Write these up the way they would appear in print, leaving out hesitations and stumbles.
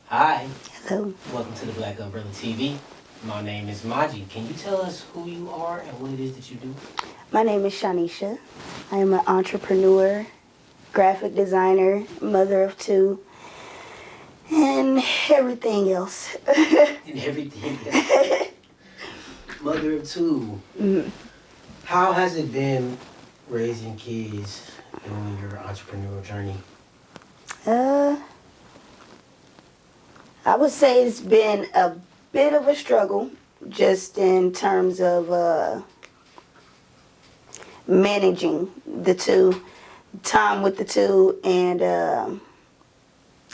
Hi, Hello. welcome to the Black Umbrella TV. My name is Maji. Can you tell us who you are and what it is that you do? My name is Shanisha. I am an entrepreneur, graphic designer, mother of two, and everything else. And everything else. Mother of two. Mhm. How has it been raising kids during your entrepreneurial journey? uh, I would say it's been a bit of a struggle, just in terms of managing the two, time with the two, and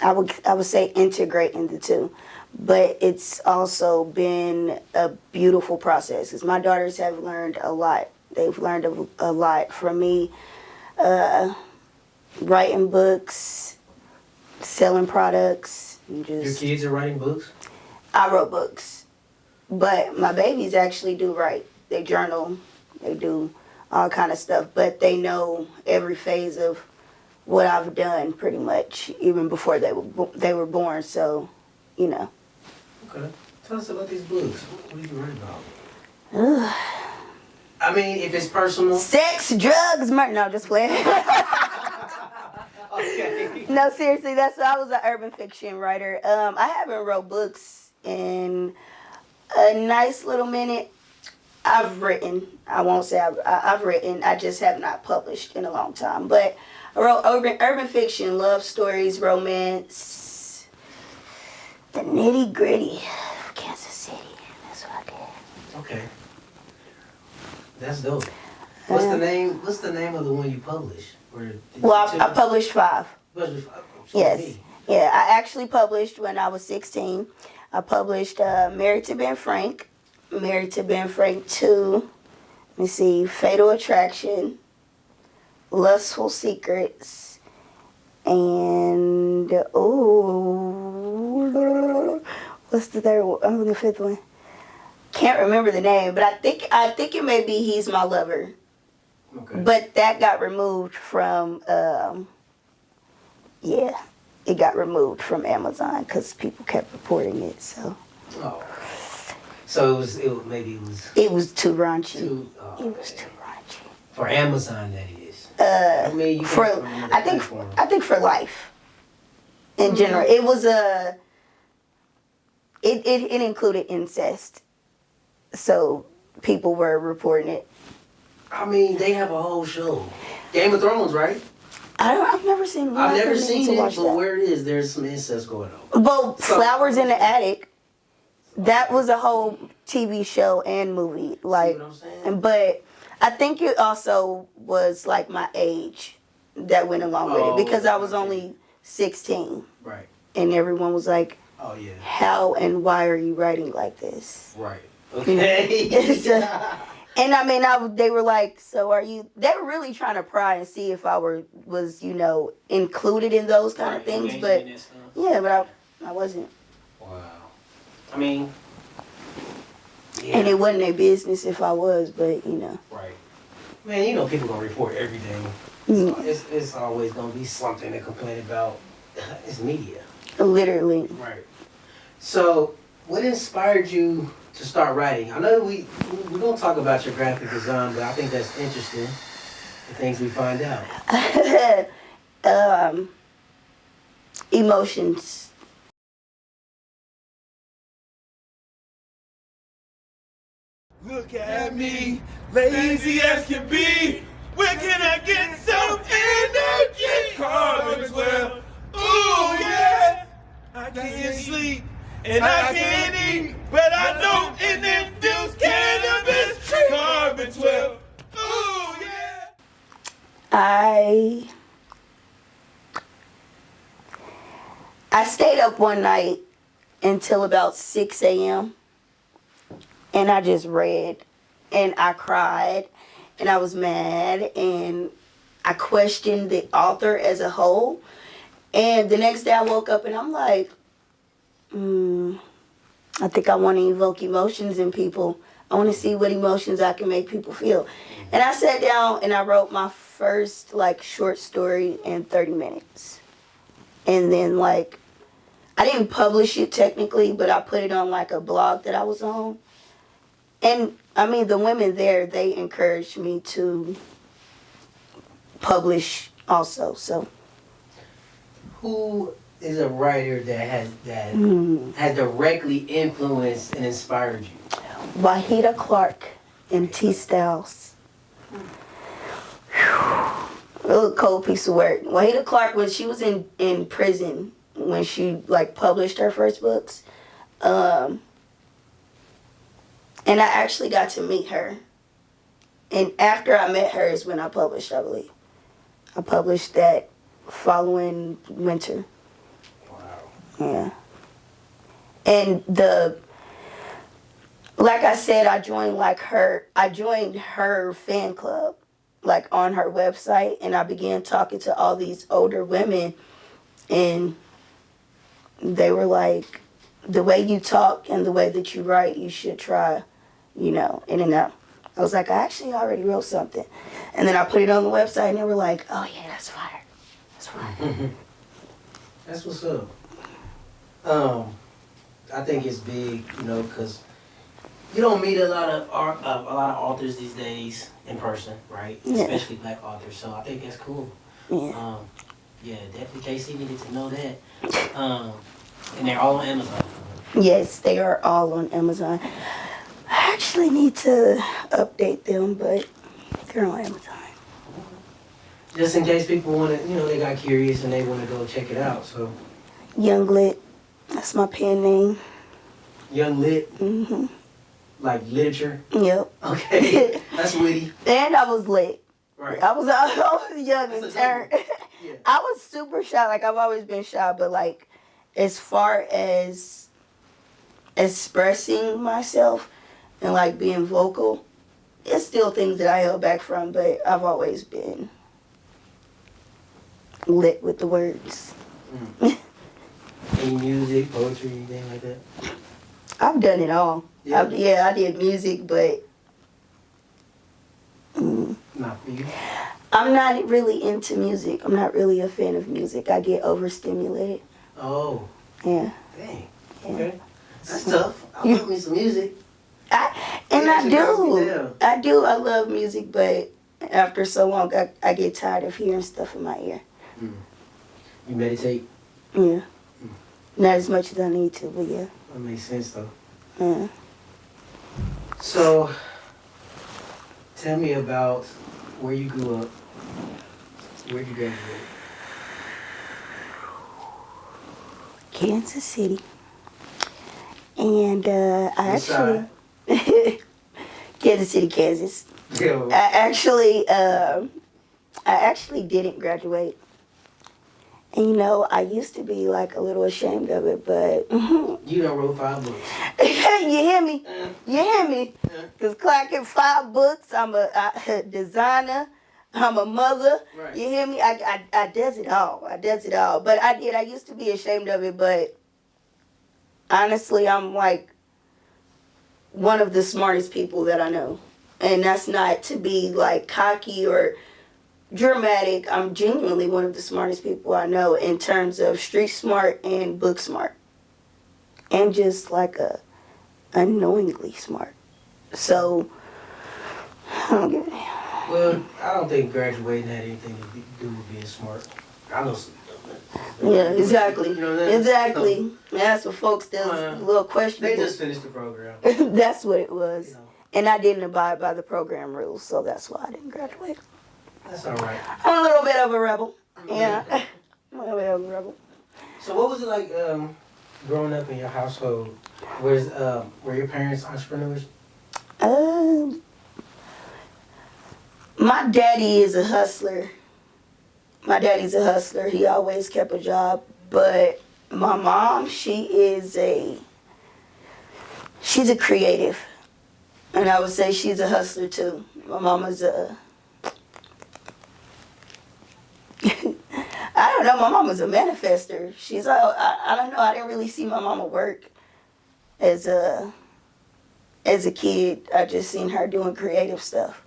I would say integrating the two. But it's also been a beautiful process because my daughters have learned a lot. They've learned a lot from me, writing books, selling products. And Your just kids are writing books? I wrote books, but my babies actually do write. They journal. They do all kind of stuff. But they know every phase of what I've done pretty much, even before they were born. So, you know. Okay. Tell us about these books. What did you write about? Ugh. I mean, if it's personal. Sex, drugs, murder. No, just playing. Okay. No, seriously, I was an urban fiction writer. I haven't wrote books in a nice little minute. I've written. I won't say I've written. I just have not published in a long time. But I wrote urban fiction, love stories, romance, the nitty gritty of Kansas City. That's what I did. Okay. That's dope. What's the name? What's the name of the one you published? Well, I published 5. Yes. Me. Yeah, I actually published when I was 16. I published Married to Ben Frank, Married to Ben Frank 2, let me see, Fatal Attraction, Lustful Secrets, and, what's the third one? Oh, the fifth one. Can't remember the name, but I think it may be He's My Lover. Okay. But that got removed from, it got removed from Amazon because people kept reporting it. So. Oh. So maybe it was. It was too raunchy. It was too raunchy. For Amazon, that is. I mean, you for I think for life. In general, it was it included incest, so people were reporting it. I mean, they have a whole show, Game of Thrones, right? I've never seen it. I've never seen it, but that. where it is, there's some incest going on. Well, Flowers in the Attic. That was a whole TV show and movie. Like, see what I'm saying? But I think it also was like my age that went along with it because I was only 16. Right. And everyone was like, "Oh yeah. How and why are you writing like this?" Right. Okay. And I mean, they were like, "So are you?" They were really trying to pry and see if I was included in those kind of things. But yeah, but I wasn't. Wow. I mean, yeah. And it wasn't their business if I was, but Right. Man, people gonna report everything. So it's always gonna be something to complain about. It's media. Literally. Right. So, what inspired you to start writing? I know we're gonna talk about your graphic design, but I think that's interesting. The things we find out. Emotions. Look at me, lazy as can be. Where can I get some energy? Carbon 12. Ooh, yeah. I can't sleep and I can't eat, but I know it infused cannabis. Carbon 12. Ooh, yeah. I stayed up one night until about 6 a.m. and I just read and I cried and I was mad and I questioned the author as a whole. And the next day I woke up and I'm like, I think I want to evoke emotions in people. I want to see what emotions I can make people feel. And I sat down and I wrote my first short story in 30 minutes. And then I didn't publish it technically, but I put it on like a blog that I was on. And I mean, the women there, they encouraged me to publish also. So, Who is a writer that has directly influenced and inspired you? Wahida Clark and T. Styles. Real cold piece of work. Wahida Clark, when she was in prison, when she like published her first books, and I actually got to meet her. And after I met her is when I published, I believe. I published that following winter. Wow. Yeah. And like I said, I joined her fan club, like on her website, and I began talking to all these older women, and they were like, the way you talk and the way that you write, you should try, in and out. I was like, I actually already wrote something. And then I put it on the website, and they were like, oh yeah, that's fire. That's fire. That's what's up. I think it's big, because you don't meet a lot of authors these days in person, right? Yeah. Especially black authors. So I think that's cool. Yeah. Yeah, definitely Casey needed to know that. And they're all on Amazon. Yes, they are all on Amazon. I actually need to update them, but they're on Amazon. Just in case people want to, they got curious and they want to go check it out. So, Young Lit, that's my pen name. Young Lit, Mm-hmm. like literature. Yep. Okay, that's witty. And I was lit. Right. I was young That's and a turned. good one. Yeah. I was super shy. Like, I've always been shy, but like, as far as expressing myself and like being vocal, it's still things that I held back from, but I've always been lit with the words. Any music, poetry, anything like that? I've done it all. Yeah. I did music, but Not for you. I'm not really into music. I'm not really a fan of music. I get overstimulated. Oh, Yeah. dang. Yeah. Okay. That's tough. I love me some music. I actually calms me do. down. I do. I love music, but after so long, I get tired of hearing stuff in my ear. You meditate? Yeah. Not as much as I need to, but yeah. That makes sense though. Yeah. So, tell me about where you grew up. Where'd you graduate? Kansas City. And I Which actually Kansas City, Kansas. Yo. I actually didn't graduate. And I used to be like a little ashamed of it, but You done wrote 5 books. you hear me? You hear me? Because clacking 5 books, I'm a designer, I'm a mother. Right. You hear me? I does it all. I does it all. But I used to be ashamed of it, but honestly, I'm like one of the smartest people that I know. And that's not to be like cocky or dramatic. I'm genuinely one of the smartest people I know in terms of street smart and book smart. And just like unknowingly smart. So, I don't give a damn. Well, I don't think graduating had anything to do with being smart. I know some. Yeah, exactly. You know what I mean? Exactly. That's what folks does a little questionable. They just finished the program. That's what it was. You know. And I didn't abide by the program rules, so that's why I didn't graduate. That's all right. I'm a little bit of a rebel. Yeah. I'm a little bit of a rebel. So what was it like growing up in your household? Were your parents entrepreneurs? My daddy is a hustler. My daddy's a hustler. He always kept a job. But my mom, she's a creative. And I would say she's a hustler too. My mama's I don't know, my mama's a manifester. She's I don't know, I didn't really see my mama work as a kid. I just seen her doing creative stuff.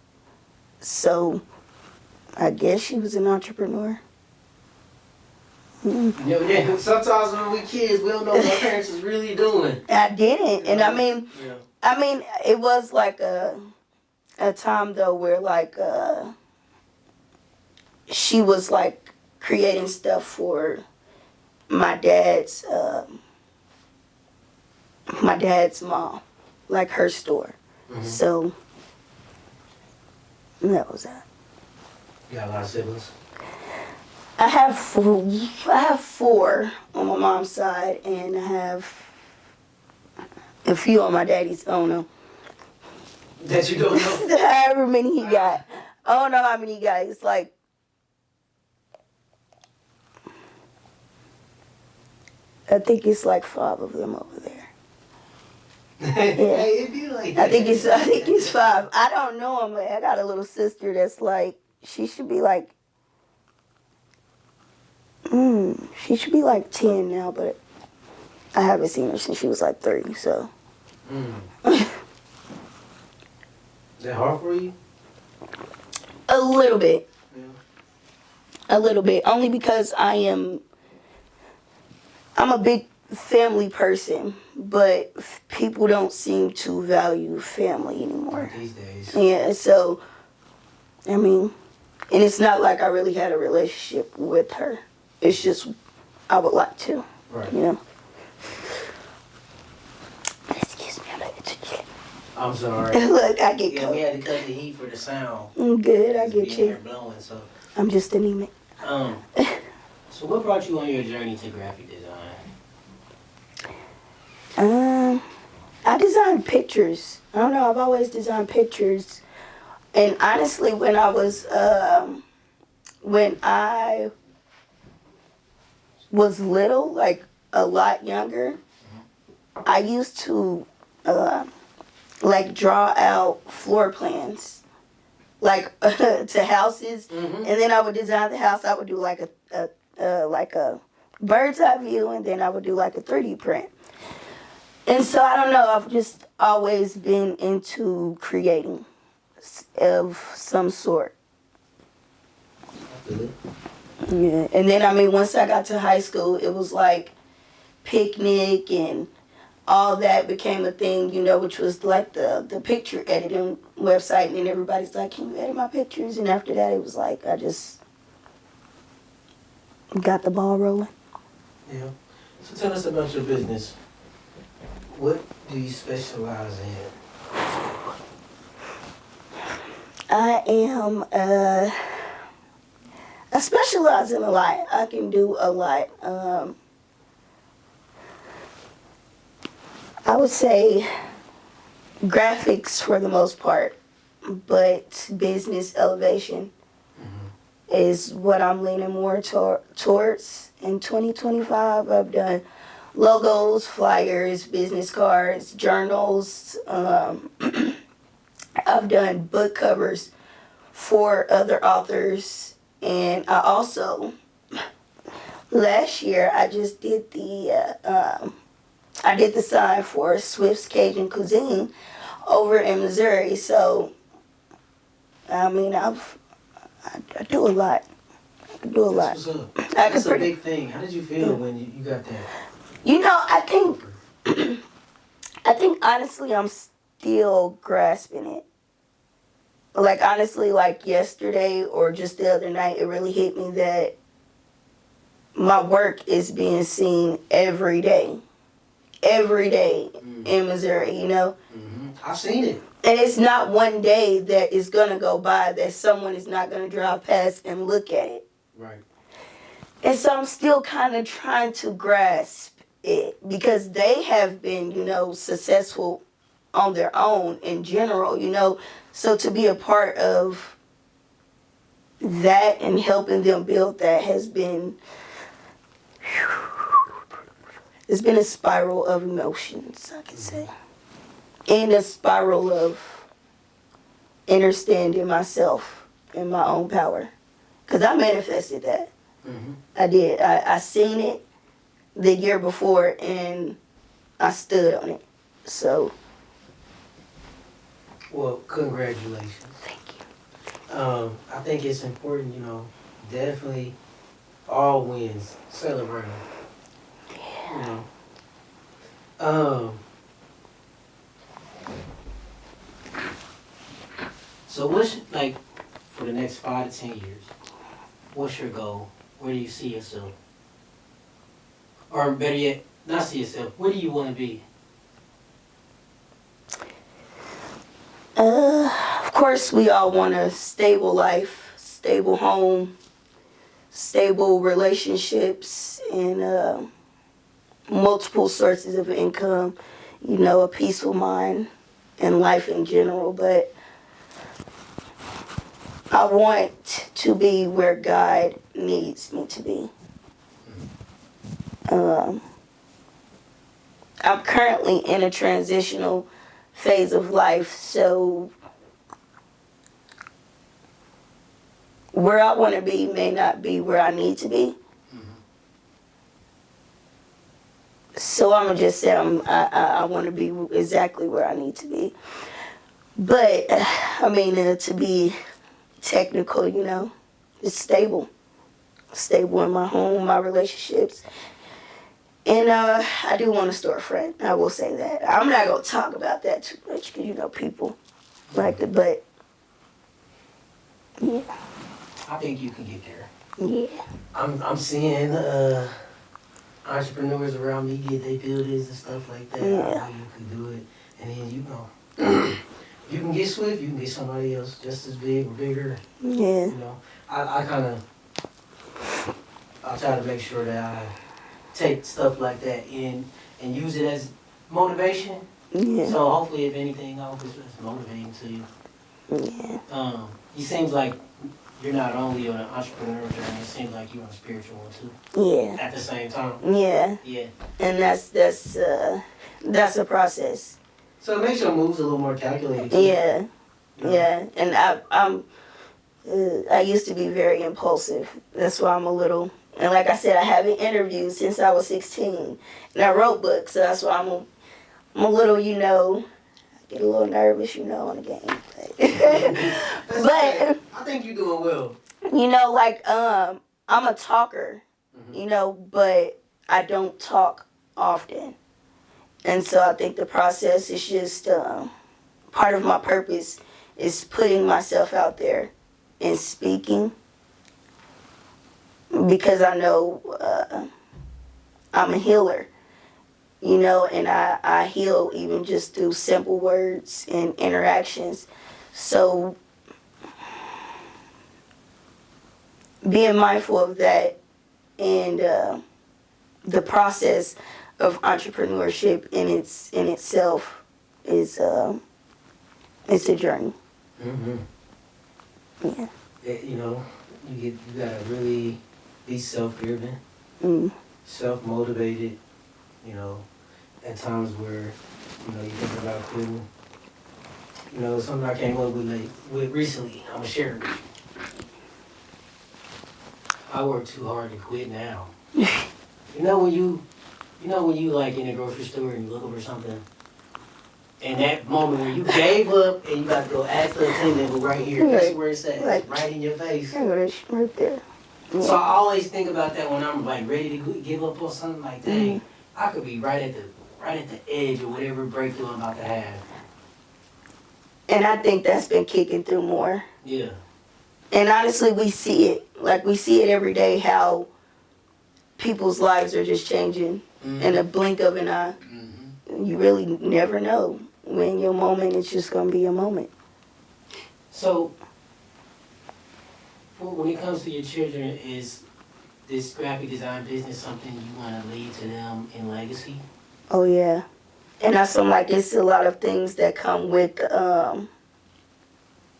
So I guess she was an entrepreneur. Yeah, sometimes when we kids, we don't know what our parents is really doing. I didn't, and Yeah. I mean, it was like a time though where like she was like creating stuff for my dad's mom, like her store. Mm-hmm. So that was that. You got a lot of siblings? I have four on my mom's side, and I have a few on my daddy's. I don't know. That you don't know? However many he got. I don't know how many he got. It's like, I think it's like 5 of them over there. Hey, it'd be like that. I think it's 5. I don't know him, but I got a little sister that's like, she should be like 10 now, but I haven't seen her since she was like 3, so. Is that hard for you? A little bit. Yeah. A little bit. Only because I'm a big family person, but people don't seem to value family anymore. These days. Yeah, so, I mean, and it's not like I really had a relationship with her. It's just, I would like to, Right. you know. Excuse me, I'm like, I'm sorry. look, I get Yeah, cold. we had to cut the heat for the sound. I'm good, I It's get being you. here blowing, so. I'm just anemic. So what brought you on your journey to graphic design? I design pictures. I don't know, I've always designed pictures. And honestly, when I was little, like a lot younger, I used to like draw out floor plans, like to houses, Mm-hmm. and then I would design the house. I would do like a bird's eye view, and then I would do like a 3D print. And so I don't know. I've just always been into creating of some sort. I feel it. Yeah, and then I mean, once I got to high school, it was like picnic and all that became a thing, you know, which was like the picture editing website, and then everybody's like, "Can you edit my pictures?" And after that, it was like I just got the ball rolling. Yeah. So tell us about your business. What do you specialize in? I specialize in a lot. I can do a lot. I would say graphics for the most part, but business elevation is what I'm leaning more towards. In 2025, I've done logos, flyers, business cards, journals. I've done book covers for other authors, and I also last year I just did the sign for Swift's Cajun Cuisine over in Missouri. So I mean I do a lot. I do a lot. That's what's up. That's a big thing. How did you feel when you got that? You know, I think honestly I'm still grasping it. Like honestly, like yesterday or just the other night, it really hit me that my work is being seen every day in Missouri, you know? Mm-hmm. I've seen it. And it's not one day that is going to go by that someone is not going to drive past and look at it. Right. And so I'm still kind of trying to grasp it because they have been, you know, successful on their own in general, you know. So to be a part of that and helping them build that has been, it's been a spiral of emotions, I can say. And a spiral of understanding myself and my own power. Because I manifested that. Mm-hmm. I did. I seen it the year before and I stood on it. So. Well, congratulations. Thank you. I think it's important, you know, definitely All wins. Celebrate them. You know. So what's like for the next 5 to 10 years? What's your goal? Where do you see yourself? Or better yet, not see yourself. Where do you want to be? Of course, we all want a stable life, stable home, stable relationships, and multiple sources of income, you know, a peaceful mind and life in general. But I want to be where God needs me to be. I'm currently in a transitional phase of life, so where I want to be may not be where I need to be. So I'm gonna just say I want to be exactly where I need to be. But I mean, to be technical, you know, it's stable in my home, my relationships. And I do want a storefront. I will say that. I'm not gonna talk about that too much because you know people like it, but yeah. I think you can get there. Yeah. I'm seeing entrepreneurs around me get their buildings and stuff like that. Yeah. I know you can do it. And then you know, you can get Swift, you can get somebody else just as big or bigger. Yeah. You know, I try to make sure that I take stuff like that in and use it as motivation. Yeah. So hopefully, if anything, I hope it's motivating to you. Yeah. It seems like you're not only on an entrepreneurial journey, it seems like you're on a spiritual one too. Yeah. At the same time. Yeah. Yeah. And that's a process. So it makes your moves a little more calculated too. Yeah. You know? Yeah. And I used to be very impulsive. That's why I'm a little. And like I said, I haven't interviewed since I was 16, and I wrote books. So that's why I'm a little, you know, I get a little nervous, you know, on the game. But Okay. I think you're doing well. you know, like I'm a talker, you know, but I don't talk often, and so I think the process is just part of my purpose is putting myself out there and speaking. Because I know I'm a healer, you know, and I heal even just through simple words and interactions. So being mindful of that and the process of entrepreneurship in itself is it's a journey. Mm-hmm. Yeah. You know, you gotta really be self-driven, self-motivated, you know, at times where, you know, you think about quitting. You know, something I came up with recently, I'm gonna share it with you. I work too hard to quit now. You know when you like in a grocery store and you look over something, and that moment when you gave up and you got to go ask the attendant who right here, that's where it's at, right in your face. Right there. Yeah. So I always think about that when I'm like ready to give up on something like, dang, I could be right at the edge of whatever breakthrough I'm about to have. And I think that's been kicking through more. Yeah. And honestly, we see it. Like, we see it every day how people's lives are just changing in a blink of an eye. You really never know when your moment is just going to be a moment. So, when it comes to your children, is this graphic design business something you want to leave to them in legacy? Oh, yeah. And that's like, it's a lot of things that come with,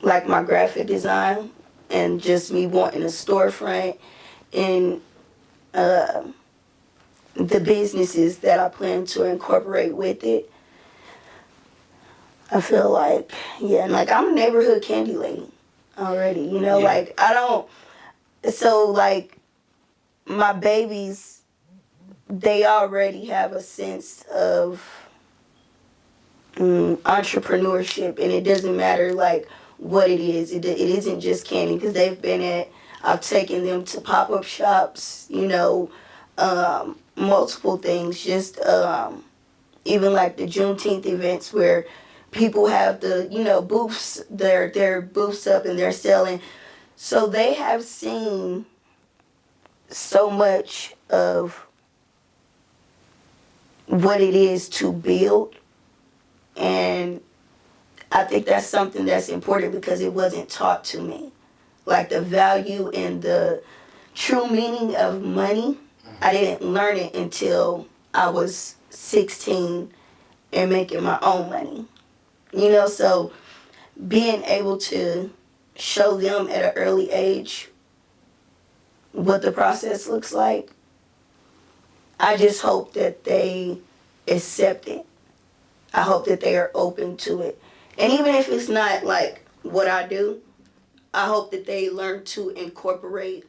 like my graphic design and just me wanting a storefront and the businesses that I plan to incorporate with it. I feel like, yeah, and like I'm a neighborhood candy lady already, you know, like I don't, so like my babies, they already have a sense of entrepreneurship, and it doesn't matter like what it is. It isn't just candy, because they've been at, I've taken them to pop-up shops, multiple things. Just even like the Juneteenth events where people have the, booths, their booths up and they're selling. So they have seen so much of what it is to build, and I think that's something that's important because it wasn't taught to me. Like the value and the true meaning of money, I didn't learn it until I was 16 and making my own money. So being able to show them at an early age what the process looks like, I just hope that they accept it. I hope that they are open to it. And even if it's not like what I do, I hope that they learn to incorporate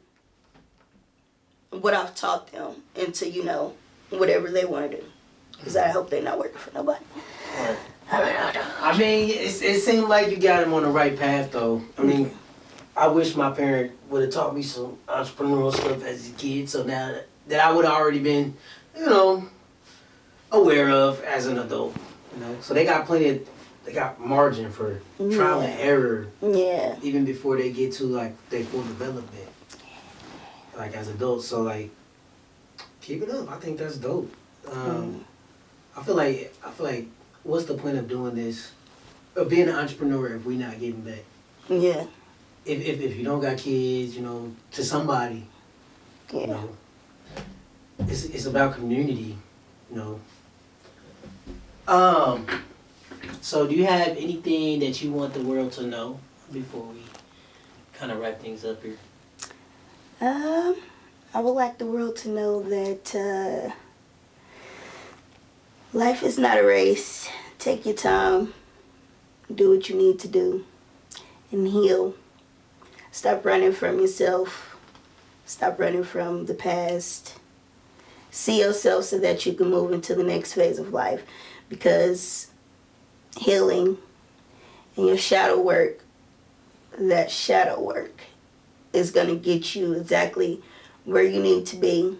what I've taught them into, whatever they want to do. Because I hope they're not working for nobody. Right. I mean, it seemed like you got him on the right path, though. I mean, I wish my parent would have taught me some entrepreneurial stuff as a kid, so now that I would have already been, aware of as an adult. So they got they got margin for trial and error. Yeah. Even before they get to like their full development, like as adults. So like, keep it up. I think that's dope. I feel like, what's the point of doing this, of being an entrepreneur if we not giving back? Yeah. If you don't got kids, to somebody, Yeah. It's about community, So do you have anything that you want the world to know before we kind of wrap things up here? I would like the world to know that life is not a race. Take your time, do what you need to do, and heal. Stop running from yourself. Stop running from the past. See yourself so that you can move into the next phase of life. Because healing and your shadow work, that shadow work is going to get you exactly where you need to be.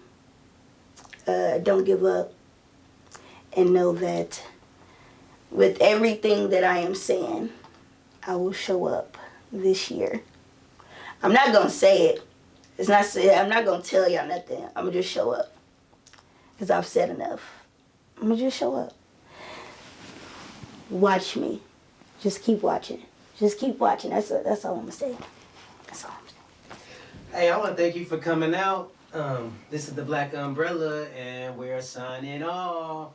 Don't give up. And know that with everything that I am saying, I will show up this year. I'm not going to say it. I'm not going to tell y'all nothing. I'm going to just show up. Because I've said enough. I'm going to just show up. Watch me. Just keep watching. Just keep watching. That's all I'm going to say. That's all I'm saying. Hey, I want to thank you for coming out. This is the Black Umbrella, and we're signing off.